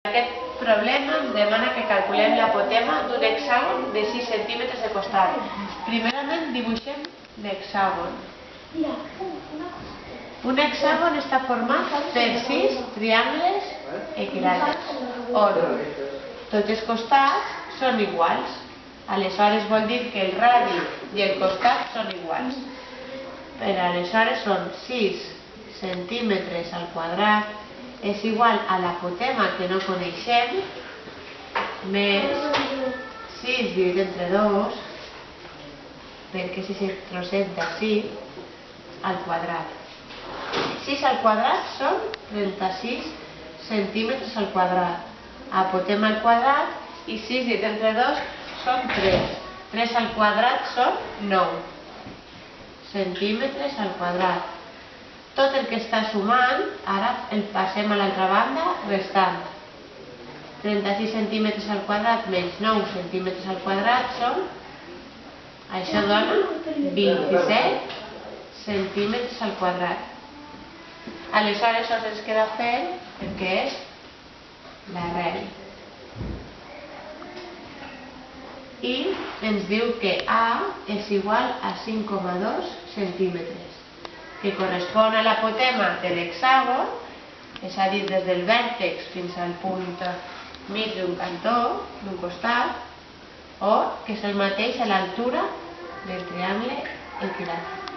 Aquest problema ens demana que calculem l'apotema d'un hexàgon de 6 centímetres de costat. Primerament dibuixem l'hexàgon. Un hexàgon està format per 6 triangles equilàters, on tots els costats són iguals. Aleshores vol dir que el radi i el costat són iguals. Aleshores són 6 centímetres al quadrat és igual a l'apotema que no coneixem, més 6 dividit entre 2, perquè és aquest trosset d'ací, al quadrat. 6 al quadrat són 36 centímetres al quadrat. Apotema al quadrat i 6 dividit entre 2 són 3. 3 al quadrat són 9 centímetres al quadrat. Tot el que està sumant, ara el passem a l'altra banda, restant. 36 centímetres al quadrat menys 9 centímetres al quadrat són, això dona 27 centímetres al quadrat. Aleshores sols ens queda fer el que és l'arrel. I ens diu que A és igual a 5,2 centímetres. Que correspon a l'apotema de l'hexàgon, és a dir, des del vèrtex fins al punt mig d'un cantó, d'un costat, o que és el mateix a l'altura del triangle equilàter.